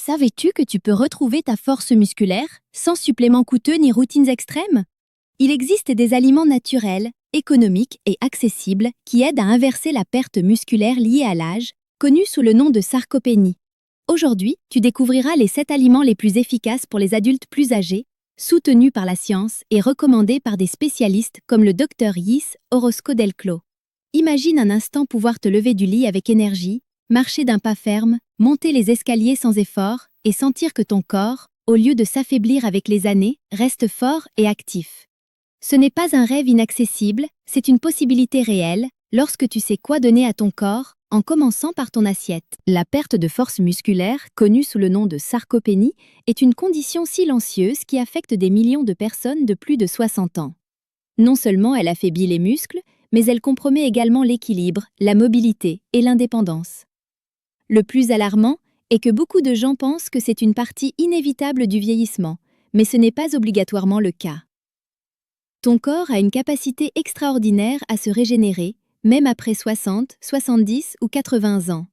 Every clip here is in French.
Savais-tu que tu peux retrouver ta force musculaire sans suppléments coûteux ni routines extrêmes? Il existe des aliments naturels, économiques et accessibles qui aident à inverser la perte musculaire liée à l'âge, connue sous le nom de sarcopénie. Aujourd'hui, tu découvriras les 7 aliments les plus efficaces pour les adultes plus âgés, soutenus par la science et recommandés par des spécialistes comme le Dr Yis Orozco Del Clos. Imagine un instant pouvoir te lever du lit avec énergie, marcher d'un pas ferme, monter les escaliers sans effort et sentir que ton corps, au lieu de s'affaiblir avec les années, reste fort et actif. Ce n'est pas un rêve inaccessible, c'est une possibilité réelle lorsque tu sais quoi donner à ton corps, en commençant par ton assiette. La perte de force musculaire, connue sous le nom de sarcopénie, est une condition silencieuse qui affecte des millions de personnes de plus de 60 ans. Non seulement elle affaiblit les muscles, mais elle compromet également l'équilibre, la mobilité et l'indépendance. Le plus alarmant est que beaucoup de gens pensent que c'est une partie inévitable du vieillissement, mais ce n'est pas obligatoirement le cas. Ton corps a une capacité extraordinaire à se régénérer, même après 60, 70 ou 80 ans.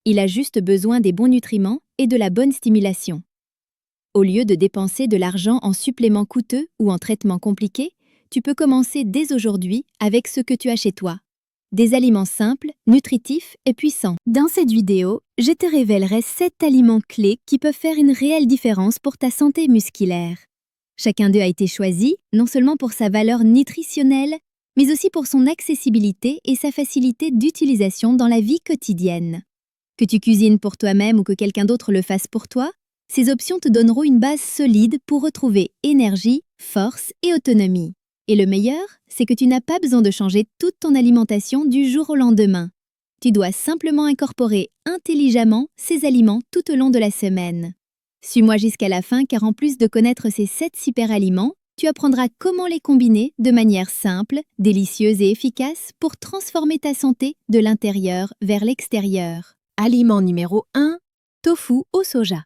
Il a juste besoin des bons nutriments et de la bonne stimulation. Au lieu de dépenser de l'argent en suppléments coûteux ou en traitements compliqués, tu peux commencer dès aujourd'hui avec ce que tu as chez toi. Des aliments simples, nutritifs et puissants. Dans cette vidéo, je te révélerai 7 aliments clés qui peuvent faire une réelle différence pour ta santé musculaire. Chacun d'eux a été choisi, non seulement pour sa valeur nutritionnelle, mais aussi pour son accessibilité et sa facilité d'utilisation dans la vie quotidienne. Que tu cuisines pour toi-même ou que quelqu'un d'autre le fasse pour toi, ces options te donneront une base solide pour retrouver énergie, force et autonomie. Et le meilleur, c'est que tu n'as pas besoin de changer toute ton alimentation du jour au lendemain. Tu dois simplement incorporer intelligemment ces aliments tout au long de la semaine. Suis-moi jusqu'à la fin car en plus de connaître ces 7 super aliments, tu apprendras comment les combiner de manière simple, délicieuse et efficace pour transformer ta santé de l'intérieur vers l'extérieur. Aliment numéro 1, tofu au soja.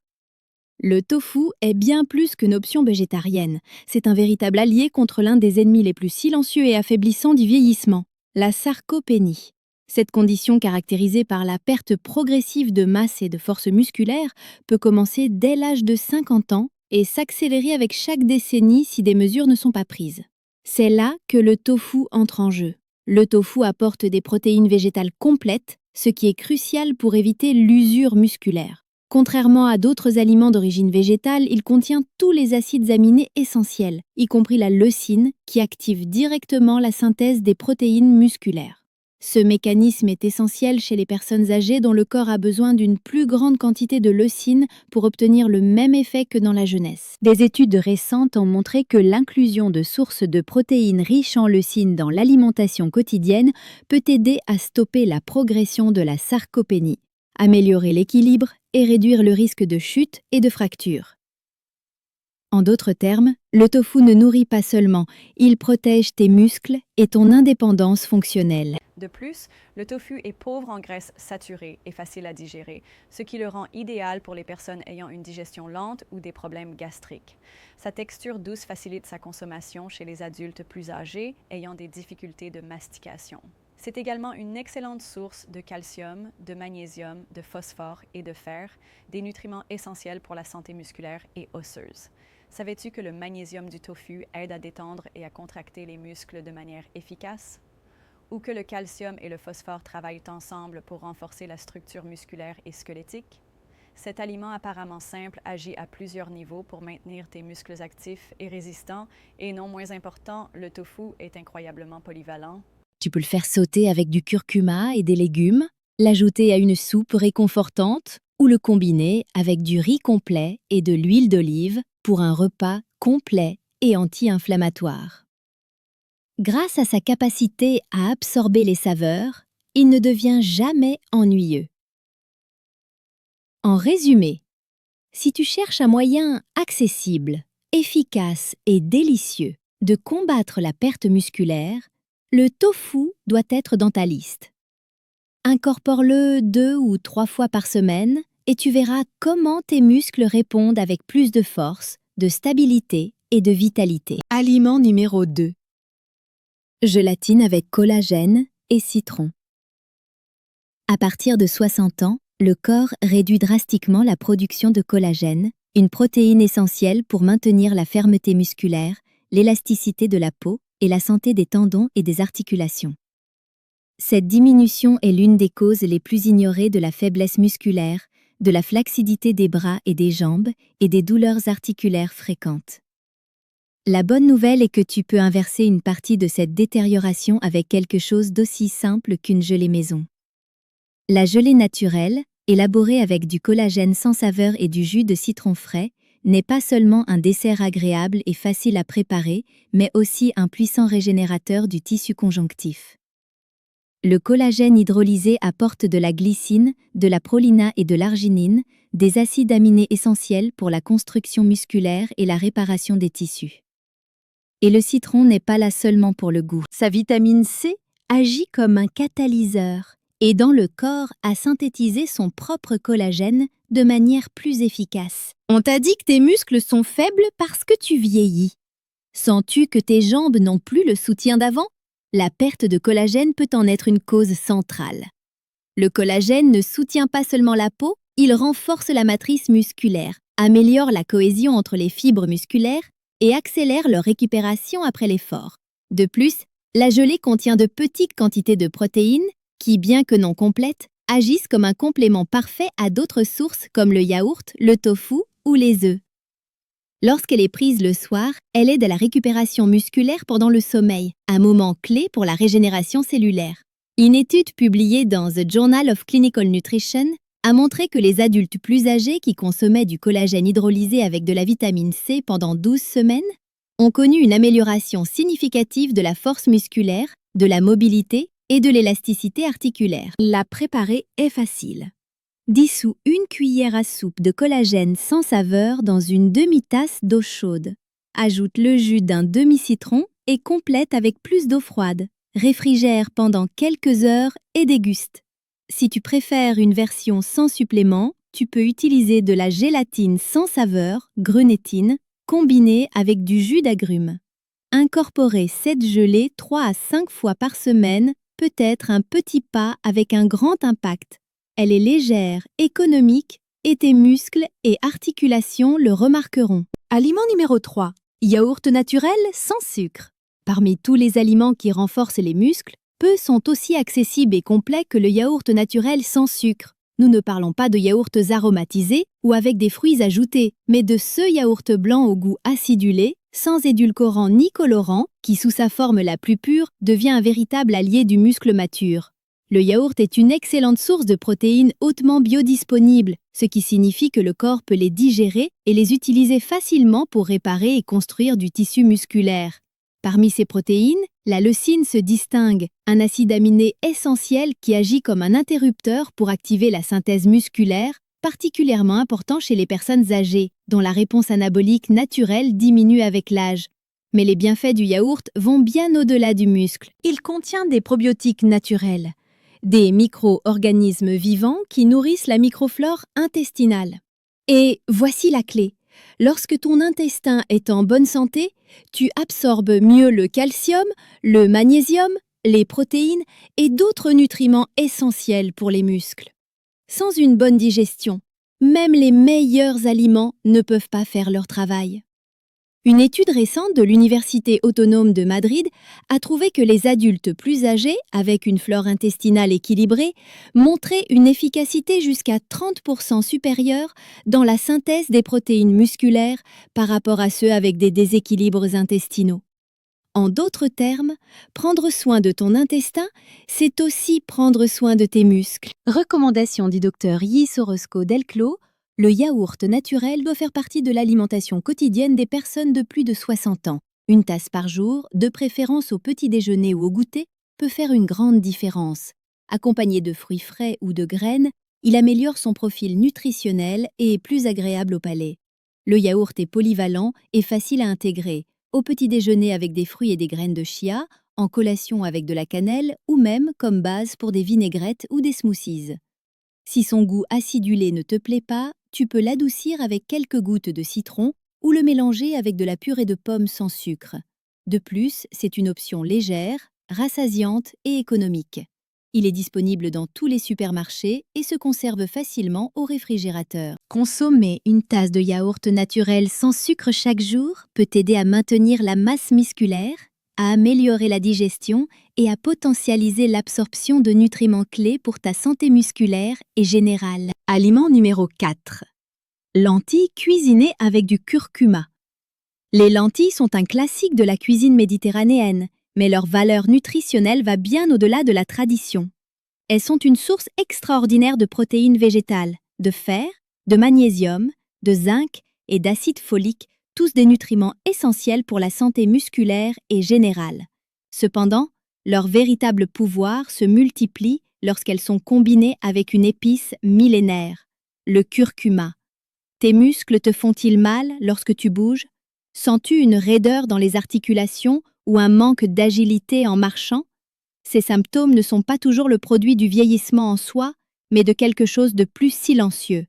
Le tofu est bien plus qu'une option végétarienne. C'est un véritable allié contre l'un des ennemis les plus silencieux et affaiblissants du vieillissement, la sarcopénie. Cette condition caractérisée par la perte progressive de masse et de force musculaire peut commencer dès l'âge de 50 ans et s'accélérer avec chaque décennie si des mesures ne sont pas prises. C'est là que le tofu entre en jeu. Le tofu apporte des protéines végétales complètes, ce qui est crucial pour éviter l'usure musculaire. Contrairement à d'autres aliments d'origine végétale, il contient tous les acides aminés essentiels, y compris la leucine, qui active directement la synthèse des protéines musculaires. Ce mécanisme est essentiel chez les personnes âgées dont le corps a besoin d'une plus grande quantité de leucine pour obtenir le même effet que dans la jeunesse. Des études récentes ont montré que l'inclusion de sources de protéines riches en leucine dans l'alimentation quotidienne peut aider à stopper la progression de la sarcopénie, améliorer l'équilibre et réduire le risque de chute et de fracture. En d'autres termes, le tofu ne nourrit pas seulement, il protège tes muscles et ton indépendance fonctionnelle. De plus, le tofu est pauvre en graisses saturées et facile à digérer, ce qui le rend idéal pour les personnes ayant une digestion lente ou des problèmes gastriques. Sa texture douce facilite sa consommation chez les adultes plus âgés ayant des difficultés de mastication. C'est également une excellente source de calcium, de magnésium, de phosphore et de fer, des nutriments essentiels pour la santé musculaire et osseuse. Savais-tu que le magnésium du tofu aide à détendre et à contracter les muscles de manière efficace? Ou que le calcium et le phosphore travaillent ensemble pour renforcer la structure musculaire et squelettique? Cet aliment apparemment simple agit à plusieurs niveaux pour maintenir tes muscles actifs et résistants, et non moins important, le tofu est incroyablement polyvalent. Tu peux le faire sauter avec du curcuma et des légumes, l'ajouter à une soupe réconfortante ou le combiner avec du riz complet et de l'huile d'olive pour un repas complet et anti-inflammatoire. Grâce à sa capacité à absorber les saveurs, il ne devient jamais ennuyeux. En résumé, si tu cherches un moyen accessible, efficace et délicieux de combattre la perte musculaire, le tofu doit être dans ta liste. Incorpore-le 2 ou 3 fois par semaine et tu verras comment tes muscles répondent avec plus de force, de stabilité et de vitalité. Aliment numéro 2. Gélatine avec collagène et citron. À partir de 60 ans, le corps réduit drastiquement la production de collagène, une protéine essentielle pour maintenir la fermeté musculaire, l'élasticité de la peau et la santé des tendons et des articulations. Cette diminution est l'une des causes les plus ignorées de la faiblesse musculaire, de la flaccidité des bras et des jambes et des douleurs articulaires fréquentes. La bonne nouvelle est que tu peux inverser une partie de cette détérioration avec quelque chose d'aussi simple qu'une gelée maison. La gelée naturelle, élaborée avec du collagène sans saveur et du jus de citron frais, n'est pas seulement un dessert agréable et facile à préparer, mais aussi un puissant régénérateur du tissu conjonctif. Le collagène hydrolysé apporte de la glycine, de la proline et de l'arginine, des acides aminés essentiels pour la construction musculaire et la réparation des tissus. Et le citron n'est pas là seulement pour le goût. Sa vitamine C agit comme un catalyseur, aidant le corps à synthétiser son propre collagène de manière plus efficace. On t'a dit que tes muscles sont faibles parce que tu vieillis. Sens-tu que tes jambes n'ont plus le soutien d'avant? La perte de collagène peut en être une cause centrale. Le collagène ne soutient pas seulement la peau, il renforce la matrice musculaire, améliore la cohésion entre les fibres musculaires et accélère leur récupération après l'effort. De plus, la gelée contient de petites quantités de protéines qui, bien que non complètes, agissent comme un complément parfait à d'autres sources comme le yaourt, le tofu ou les œufs. Lorsqu'elle est prise le soir, elle aide à la récupération musculaire pendant le sommeil, un moment clé pour la régénération cellulaire. Une étude publiée dans The Journal of Clinical Nutrition a montré que les adultes plus âgés qui consommaient du collagène hydrolysé avec de la vitamine C pendant 12 semaines ont connu une amélioration significative de la force musculaire, de la mobilité et de l'élasticité articulaire. La préparer est facile. Dissous une cuillère à soupe de collagène sans saveur dans une demi-tasse d'eau chaude. Ajoute le jus d'un demi-citron et complète avec plus d'eau froide. Réfrigère pendant quelques heures et déguste. Si tu préfères une version sans supplément, tu peux utiliser de la gélatine sans saveur, grenétine, combinée avec du jus d'agrumes. Incorporer cette gelée 3 à 5 fois par semaine peut être un petit pas avec un grand impact. Elle est légère, économique, et tes muscles et articulations le remarqueront. Aliment numéro 3. Yaourt naturel sans sucre. Parmi tous les aliments qui renforcent les muscles, peu sont aussi accessibles et complets que le yaourt naturel sans sucre. Nous ne parlons pas de yaourts aromatisés ou avec des fruits ajoutés, mais de ce yaourt blanc au goût acidulé, sans édulcorant ni colorant, qui sous sa forme la plus pure devient un véritable allié du muscle mature. Le yaourt est une excellente source de protéines hautement biodisponibles, ce qui signifie que le corps peut les digérer et les utiliser facilement pour réparer et construire du tissu musculaire. Parmi ces protéines, la leucine se distingue, un acide aminé essentiel qui agit comme un interrupteur pour activer la synthèse musculaire, particulièrement important chez les personnes âgées, dont la réponse anabolique naturelle diminue avec l'âge. Mais les bienfaits du yaourt vont bien au-delà du muscle. Il contient des probiotiques naturels, des micro-organismes vivants qui nourrissent la microflore intestinale. Et voici la clé. Lorsque ton intestin est en bonne santé, tu absorbes mieux le calcium, le magnésium, les protéines et d'autres nutriments essentiels pour les muscles. Sans une bonne digestion, même les meilleurs aliments ne peuvent pas faire leur travail. Une étude récente de l'Université autonome de Madrid a trouvé que les adultes plus âgés, avec une flore intestinale équilibrée, montraient une efficacité jusqu'à 30% supérieure dans la synthèse des protéines musculaires par rapport à ceux avec des déséquilibres intestinaux. En d'autres termes, prendre soin de ton intestin, c'est aussi prendre soin de tes muscles. Recommandation du docteur Yves Orozco Delclos. Le yaourt naturel doit faire partie de l'alimentation quotidienne des personnes de plus de 60 ans. Une tasse par jour, de préférence au petit déjeuner ou au goûter, peut faire une grande différence. Accompagné de fruits frais ou de graines, il améliore son profil nutritionnel et est plus agréable au palais. Le yaourt est polyvalent et facile à intégrer, au petit déjeuner avec des fruits et des graines de chia, en collation avec de la cannelle ou même comme base pour des vinaigrettes ou des smoothies. Si son goût acidulé ne te plaît pas, tu peux l'adoucir avec quelques gouttes de citron ou le mélanger avec de la purée de pommes sans sucre. De plus, c'est une option légère, rassasiante et économique. Il est disponible dans tous les supermarchés et se conserve facilement au réfrigérateur. Consommer une tasse de yaourt naturel sans sucre chaque jour peut t'aider à maintenir la masse musculaire, à améliorer la digestion et à potentialiser l'absorption de nutriments clés pour ta santé musculaire et générale. Aliment numéro 4. Lentilles cuisinées avec du curcuma. Les lentilles sont un classique de la cuisine méditerranéenne, mais leur valeur nutritionnelle va bien au-delà de la tradition. Elles sont une source extraordinaire de protéines végétales, de fer, de magnésium, de zinc et d'acide folique, tous des nutriments essentiels pour la santé musculaire et générale. Cependant, leur véritable pouvoir se multiplie lorsqu'elles sont combinées avec une épice millénaire, le curcuma. Tes muscles te font-ils mal lorsque tu bouges? Sens-tu une raideur dans les articulations ou un manque d'agilité en marchant? Ces symptômes ne sont pas toujours le produit du vieillissement en soi, mais de quelque chose de plus silencieux.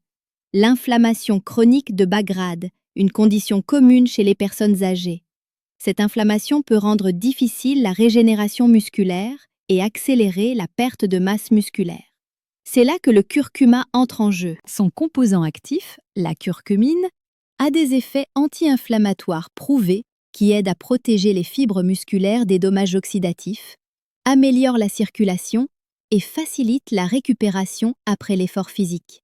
L'inflammation chronique de bas grade, une condition commune chez les personnes âgées. Cette inflammation peut rendre difficile la régénération musculaire et accélérer la perte de masse musculaire. C'est là que le curcuma entre en jeu. Son composant actif, la curcumine, a des effets anti-inflammatoires prouvés qui aident à protéger les fibres musculaires des dommages oxydatifs, améliore la circulation et facilite la récupération après l'effort physique.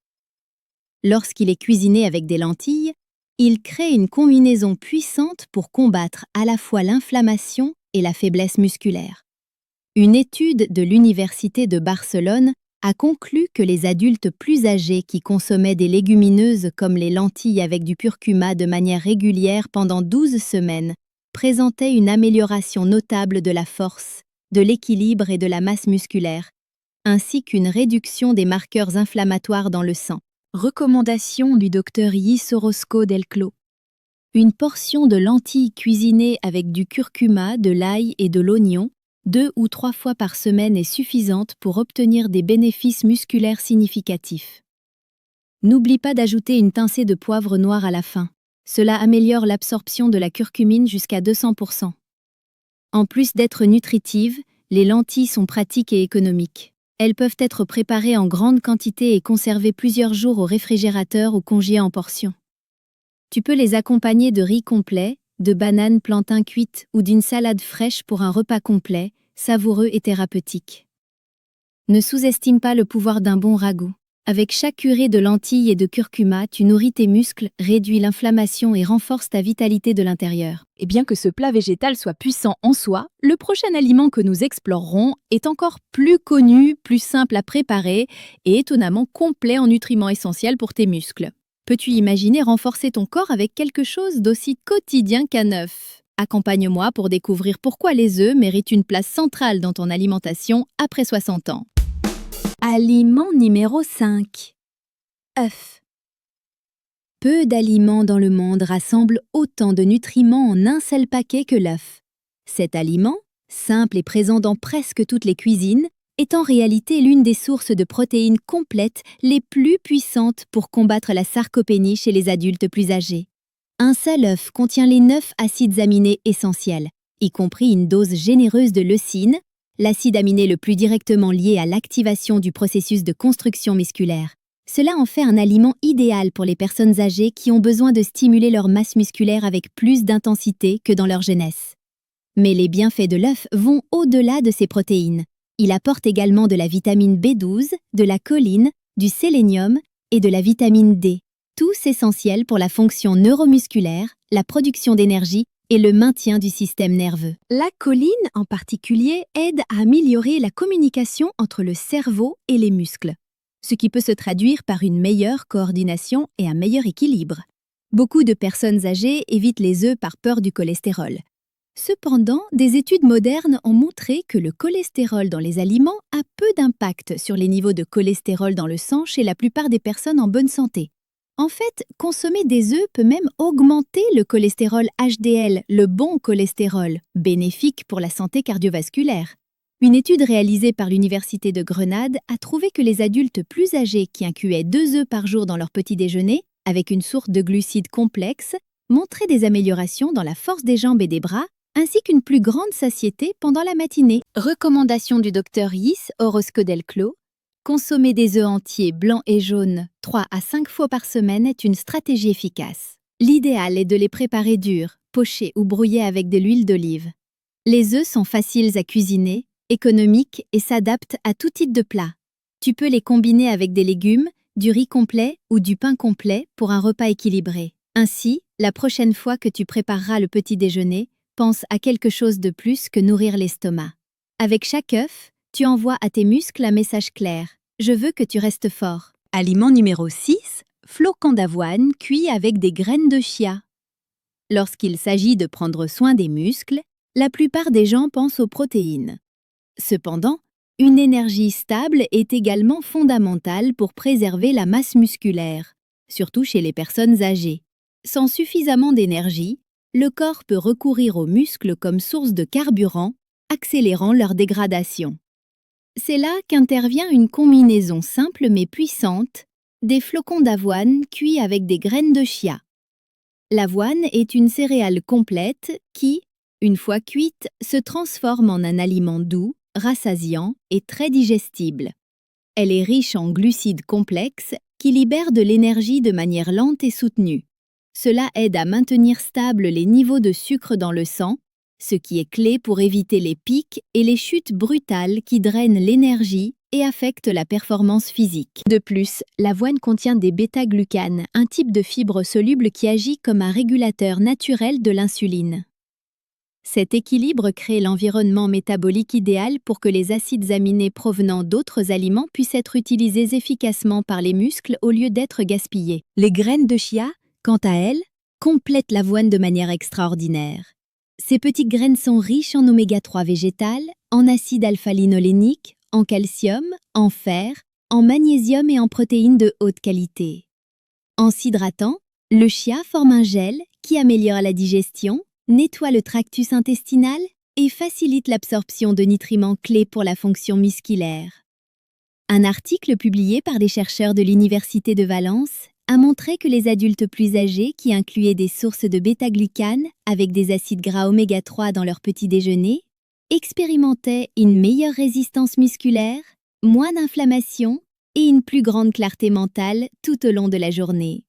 Lorsqu'il est cuisiné avec des lentilles, il crée une combinaison puissante pour combattre à la fois l'inflammation et la faiblesse musculaire. Une étude de l'Université de Barcelone a conclu que les adultes plus âgés qui consommaient des légumineuses comme les lentilles avec du curcuma de manière régulière pendant 12 semaines présentaient une amélioration notable de la force, de l'équilibre et de la masse musculaire, ainsi qu'une réduction des marqueurs inflammatoires dans le sang. Recommandation du Dr Yves Orozco del Clos. Une portion de lentilles cuisinées avec du curcuma, de l'ail et de l'oignon 2 ou 3 fois par semaine est suffisante pour obtenir des bénéfices musculaires significatifs. N'oublie pas d'ajouter une pincée de poivre noir à la fin. Cela améliore l'absorption de la curcumine jusqu'à 200%. En plus d'être nutritives, les lentilles sont pratiques et économiques. Elles peuvent être préparées en grande quantité et conservées plusieurs jours au réfrigérateur ou congelées en portions. Tu peux les accompagner de riz complet, de bananes plantains cuites ou d'une salade fraîche pour un repas complet, savoureux et thérapeutique. Ne sous-estime pas le pouvoir d'un bon ragoût. Avec chaque curée de lentilles et de curcuma, tu nourris tes muscles, réduis l'inflammation et renforces ta vitalité de l'intérieur. Et bien que ce plat végétal soit puissant en soi, le prochain aliment que nous explorerons est encore plus connu, plus simple à préparer et étonnamment complet en nutriments essentiels pour tes muscles. Peux-tu imaginer renforcer ton corps avec quelque chose d'aussi quotidien qu'un œuf? Accompagne-moi pour découvrir pourquoi les œufs méritent une place centrale dans ton alimentation après 60 ans. Aliment numéro 5. Œufs. Peu d'aliments dans le monde rassemblent autant de nutriments en un seul paquet que l'œuf. Cet aliment, simple et présent dans presque toutes les cuisines, est en réalité l'une des sources de protéines complètes les plus puissantes pour combattre la sarcopénie chez les adultes plus âgés. Un seul œuf contient les 9 acides aminés essentiels, y compris une dose généreuse de leucine, l'acide aminé le plus directement lié à l'activation du processus de construction musculaire. Cela en fait un aliment idéal pour les personnes âgées qui ont besoin de stimuler leur masse musculaire avec plus d'intensité que dans leur jeunesse. Mais les bienfaits de l'œuf vont au-delà de ces protéines. Il apporte également de la vitamine B12, de la choline, du sélénium et de la vitamine D, tous essentiels pour la fonction neuromusculaire, la production d'énergie et le maintien du système nerveux. La choline, en particulier, aide à améliorer la communication entre le cerveau et les muscles, ce qui peut se traduire par une meilleure coordination et un meilleur équilibre. Beaucoup de personnes âgées évitent les œufs par peur du cholestérol. Cependant, des études modernes ont montré que le cholestérol dans les aliments a peu d'impact sur les niveaux de cholestérol dans le sang chez la plupart des personnes en bonne santé. En fait, consommer des œufs peut même augmenter le cholestérol HDL, le bon cholestérol, bénéfique pour la santé cardiovasculaire. Une étude réalisée par l'Université de Grenade a trouvé que les adultes plus âgés qui incluaient 2 œufs par jour dans leur petit déjeuner, avec une source de glucides complexes, montraient des améliorations dans la force des jambes et des bras, ainsi qu'une plus grande satiété pendant la matinée. Recommandation du docteur Yis Orozco Del Clos. Consommer des œufs entiers, blancs et jaunes 3 à 5 fois par semaine est une stratégie efficace. L'idéal est de les préparer durs, pochés ou brouillés avec de l'huile d'olive. Les œufs sont faciles à cuisiner, économiques et s'adaptent à tout type de plat. Tu peux les combiner avec des légumes, du riz complet ou du pain complet pour un repas équilibré. Ainsi, la prochaine fois que tu prépareras le petit déjeuner, pense à quelque chose de plus que nourrir l'estomac. Avec chaque œuf, tu envoies à tes muscles un message clair. Je veux que tu restes fort. Aliment numéro 6, flocons d'avoine cuits avec des graines de chia. Lorsqu'il s'agit de prendre soin des muscles, la plupart des gens pensent aux protéines. Cependant, une énergie stable est également fondamentale pour préserver la masse musculaire, surtout chez les personnes âgées. Sans suffisamment d'énergie, le corps peut recourir aux muscles comme source de carburant, accélérant leur dégradation. C'est là qu'intervient une combinaison simple mais puissante des flocons d'avoine cuits avec des graines de chia. L'avoine est une céréale complète qui, une fois cuite, se transforme en un aliment doux, rassasiant et très digestible. Elle est riche en glucides complexes qui libèrent de l'énergie de manière lente et soutenue. Cela aide à maintenir stables les niveaux de sucre dans le sang, ce qui est clé pour éviter les pics et les chutes brutales qui drainent l'énergie et affectent la performance physique. De plus, l'avoine contient des bêta-glucanes, un type de fibre soluble qui agit comme un régulateur naturel de l'insuline. Cet équilibre crée l'environnement métabolique idéal pour que les acides aminés provenant d'autres aliments puissent être utilisés efficacement par les muscles au lieu d'être gaspillés. Les graines de chia, quant à elles, complètent l'avoine de manière extraordinaire. Ces petites graines sont riches en oméga 3 végétal, en acide alpha-linolénique, en calcium, en fer, en magnésium et en protéines de haute qualité. En s'hydratant, le chia forme un gel qui améliore la digestion, nettoie le tractus intestinal et facilite l'absorption de nutriments clés pour la fonction musculaire. Un article publié par des chercheurs de l'Université de Valence a montré que les adultes plus âgés qui incluaient des sources de bêta-glucanes avec des acides gras oméga 3 dans leur petit déjeuner expérimentaient une meilleure résistance musculaire, moins d'inflammation et une plus grande clarté mentale tout au long de la journée.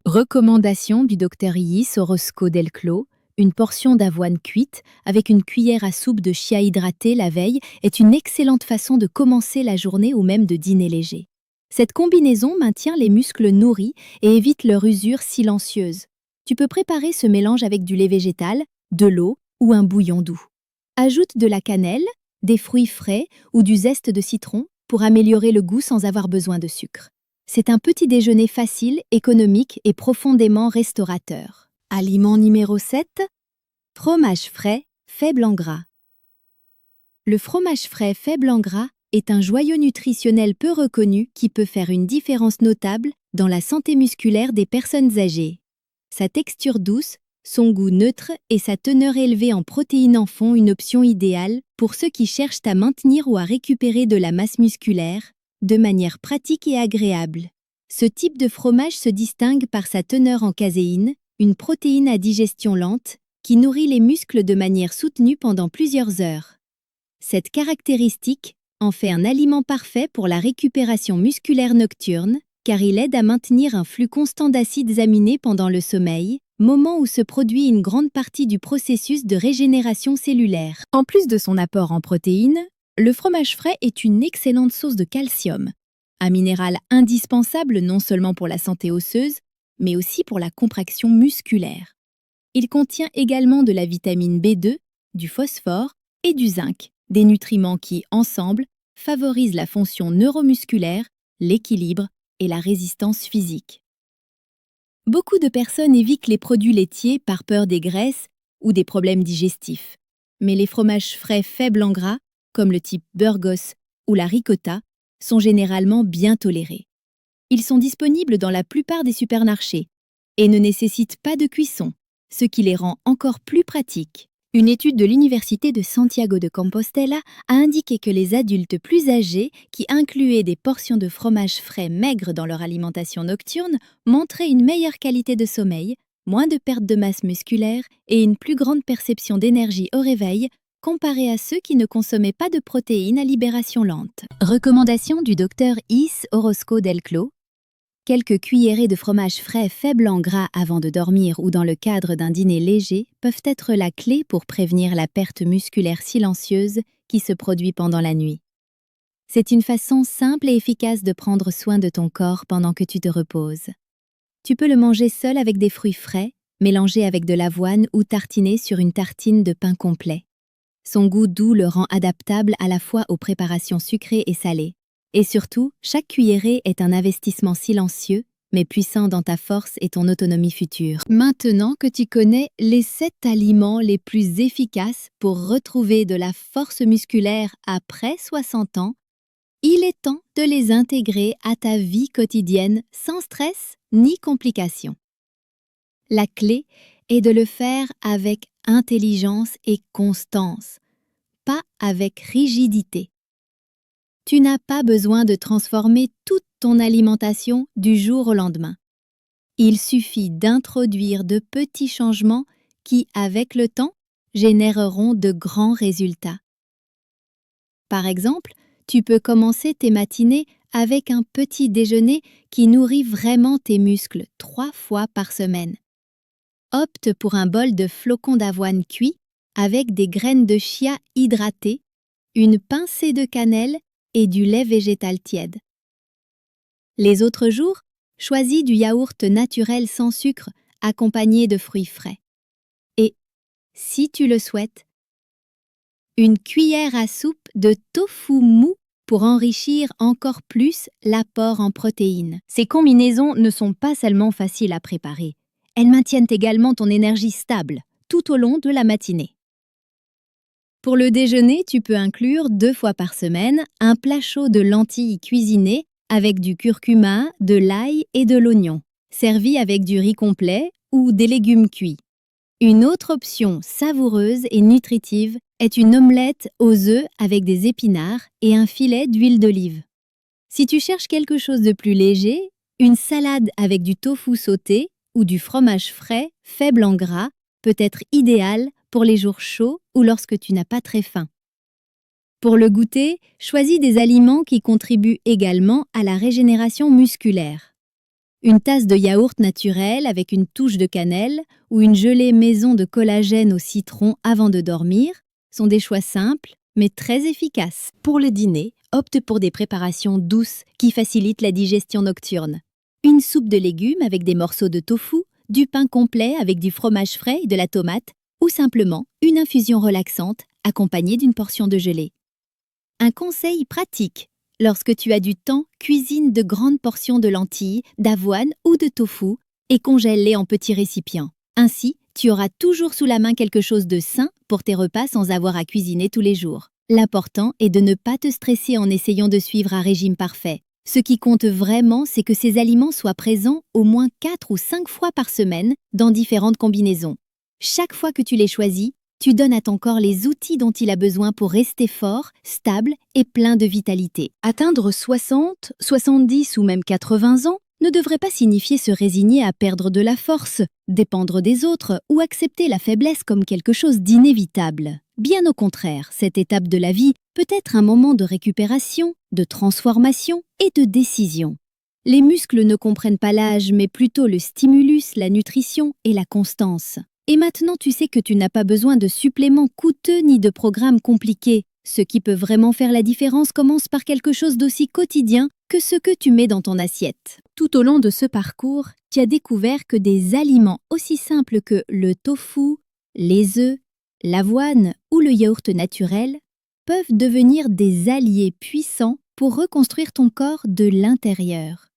Recommandation du docteur Yis Orozco Del Clos. Une portion d'avoine cuite avec une cuillère à soupe de chia hydraté la veille est une excellente façon de commencer la journée ou même de dîner léger. Cette combinaison maintient les muscles nourris et évite leur usure silencieuse. Tu peux préparer ce mélange avec du lait végétal, de l'eau ou un bouillon doux. Ajoute de la cannelle, des fruits frais ou du zeste de citron pour améliorer le goût sans avoir besoin de sucre. C'est un petit déjeuner facile, économique et profondément restaurateur. Aliment numéro 7, fromage frais, faible en gras. Le fromage frais faible en gras est un joyau nutritionnel peu reconnu qui peut faire une différence notable dans la santé musculaire des personnes âgées. Sa texture douce, son goût neutre et sa teneur élevée en protéines en font une option idéale pour ceux qui cherchent à maintenir ou à récupérer de la masse musculaire de manière pratique et agréable. Ce type de fromage se distingue par sa teneur en caséine, une protéine à digestion lente qui nourrit les muscles de manière soutenue pendant plusieurs heures. Cette caractéristique en fait un aliment parfait pour la récupération musculaire nocturne, car il aide à maintenir un flux constant d'acides aminés pendant le sommeil, moment où se produit une grande partie du processus de régénération cellulaire. En plus de son apport en protéines, le fromage frais est une excellente source de calcium, un minéral indispensable non seulement pour la santé osseuse, mais aussi pour la contraction musculaire. Il contient également de la vitamine B2, du phosphore et du zinc, des nutriments qui, ensemble, favorisent la fonction neuromusculaire, l'équilibre et la résistance physique. Beaucoup de personnes évitent les produits laitiers par peur des graisses ou des problèmes digestifs. Mais les fromages frais faibles en gras, comme le type Burgos ou la ricotta, sont généralement bien tolérés. Ils sont disponibles dans la plupart des supermarchés et ne nécessitent pas de cuisson, ce qui les rend encore plus pratiques. Une étude de l'Université de Santiago de Compostela a indiqué que les adultes plus âgés qui incluaient des portions de fromage frais maigres dans leur alimentation nocturne montraient une meilleure qualité de sommeil, moins de perte de masse musculaire et une plus grande perception d'énergie au réveil comparé à ceux qui ne consommaient pas de protéines à libération lente. Recommandation du docteur Is Orozco del Clos. Quelques cuillerées de fromage frais faible en gras avant de dormir ou dans le cadre d'un dîner léger peuvent être la clé pour prévenir la perte musculaire silencieuse qui se produit pendant la nuit. C'est une façon simple et efficace de prendre soin de ton corps pendant que tu te reposes. Tu peux le manger seul avec des fruits frais, mélangés avec de l'avoine ou tartiné sur une tartine de pain complet. Son goût doux le rend adaptable à la fois aux préparations sucrées et salées. Et surtout, chaque cuillerée est un investissement silencieux, mais puissant dans ta force et ton autonomie future. Maintenant que tu connais les 7 aliments les plus efficaces pour retrouver de la force musculaire après 60 ans, il est temps de les intégrer à ta vie quotidienne sans stress ni complications. La clé est de le faire avec intelligence et constance, pas avec rigidité. Tu n'as pas besoin de transformer toute ton alimentation du jour au lendemain. Il suffit d'introduire de petits changements qui, avec le temps, généreront de grands résultats. Par exemple, tu peux commencer tes matinées avec un petit déjeuner qui nourrit vraiment tes muscles 3 fois par semaine. Opte pour un bol de flocons d'avoine cuits avec des graines de chia hydratées, une pincée de cannelle et du lait végétal tiède. Les autres jours, choisis du yaourt naturel sans sucre accompagné de fruits frais. Et, si tu le souhaites, une cuillère à soupe de tofu mou pour enrichir encore plus l'apport en protéines. Ces combinaisons ne sont pas seulement faciles à préparer, elles maintiennent également ton énergie stable tout au long de la matinée. Pour le déjeuner, tu peux inclure 2 fois par semaine un plat chaud de lentilles cuisinées avec du curcuma, de l'ail et de l'oignon, servi avec du riz complet ou des légumes cuits. Une autre option savoureuse et nutritive est une omelette aux œufs avec des épinards et un filet d'huile d'olive. Si tu cherches quelque chose de plus léger, une salade avec du tofu sauté ou du fromage frais faible en gras peut être idéale pour les jours chauds ou lorsque tu n'as pas très faim. Pour le goûter, choisis des aliments qui contribuent également à la régénération musculaire. Une tasse de yaourt naturel avec une touche de cannelle ou une gelée maison de collagène au citron avant de dormir sont des choix simples mais très efficaces. Pour le dîner, opte pour des préparations douces qui facilitent la digestion nocturne. Une soupe de légumes avec des morceaux de tofu, du pain complet avec du fromage frais et de la tomate, ou simplement une infusion relaxante accompagnée d'une portion de gelée. Un conseil pratique: lorsque tu as du temps, cuisine de grandes portions de lentilles, d'avoine ou de tofu et congèle-les en petits récipients. Ainsi, tu auras toujours sous la main quelque chose de sain pour tes repas sans avoir à cuisiner tous les jours. L'important est de ne pas te stresser en essayant de suivre un régime parfait. Ce qui compte vraiment, c'est que ces aliments soient présents au moins 4 ou 5 fois par semaine dans différentes combinaisons. Chaque fois que tu les choisis, tu donnes à ton corps les outils dont il a besoin pour rester fort, stable et plein de vitalité. Atteindre 60, 70 ou même 80 ans ne devrait pas signifier se résigner à perdre de la force, dépendre des autres ou accepter la faiblesse comme quelque chose d'inévitable. Bien au contraire, cette étape de la vie peut être un moment de récupération, de transformation et de décision. Les muscles ne comprennent pas l'âge, mais plutôt le stimulus, la nutrition et la constance. Et maintenant, tu sais que tu n'as pas besoin de suppléments coûteux ni de programmes compliqués. Ce qui peut vraiment faire la différence commence par quelque chose d'aussi quotidien que ce que tu mets dans ton assiette. Tout au long de ce parcours, tu as découvert que des aliments aussi simples que le tofu, les œufs, l'avoine ou le yaourt naturel peuvent devenir des alliés puissants pour reconstruire ton corps de l'intérieur.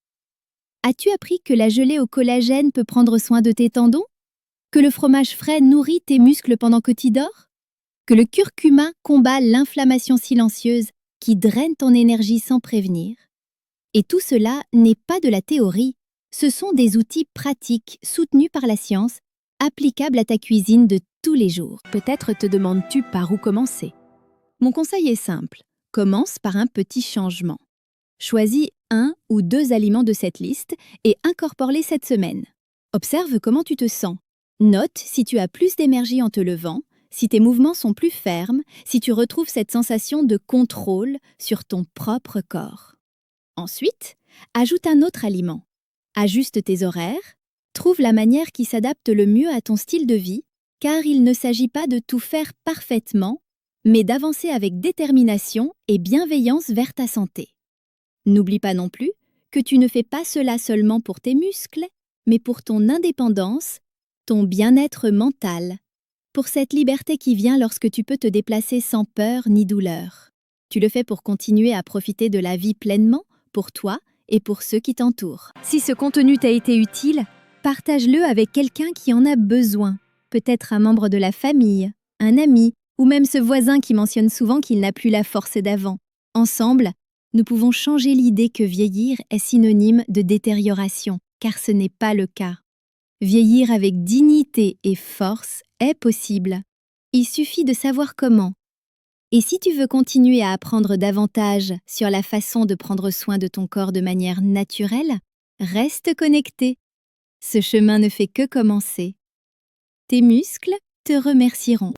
As-tu appris que la gelée au collagène peut prendre soin de tes tendons? Que le fromage frais nourrit tes muscles pendant que tu dors? Que le curcuma combat l'inflammation silencieuse qui draine ton énergie sans prévenir? Et tout cela n'est pas de la théorie, ce sont des outils pratiques soutenus par la science, applicables à ta cuisine de tous les jours. Peut-être te demandes-tu par où commencer? Mon conseil est simple, commence par un petit changement. Choisis 1 ou 2 aliments de cette liste et incorpore-les cette semaine. Observe comment tu te sens. Note si tu as plus d'énergie en te levant, si tes mouvements sont plus fermes, si tu retrouves cette sensation de contrôle sur ton propre corps. Ensuite, ajoute un autre aliment. Ajuste tes horaires, trouve la manière qui s'adapte le mieux à ton style de vie, car il ne s'agit pas de tout faire parfaitement, mais d'avancer avec détermination et bienveillance vers ta santé. N'oublie pas non plus que tu ne fais pas cela seulement pour tes muscles, mais pour ton indépendance, ton bien-être mental, pour cette liberté qui vient lorsque tu peux te déplacer sans peur ni douleur. Tu le fais pour continuer à profiter de la vie pleinement, pour toi et pour ceux qui t'entourent. Si ce contenu t'a été utile, partage-le avec quelqu'un qui en a besoin. Peut-être un membre de la famille, un ami, ou même ce voisin qui mentionne souvent qu'il n'a plus la force d'avant. Ensemble, nous pouvons changer l'idée que vieillir est synonyme de détérioration, car ce n'est pas le cas. Vieillir avec dignité et force est possible. Il suffit de savoir comment. Et si tu veux continuer à apprendre davantage sur la façon de prendre soin de ton corps de manière naturelle, reste connecté. Ce chemin ne fait que commencer. Tes muscles te remercieront.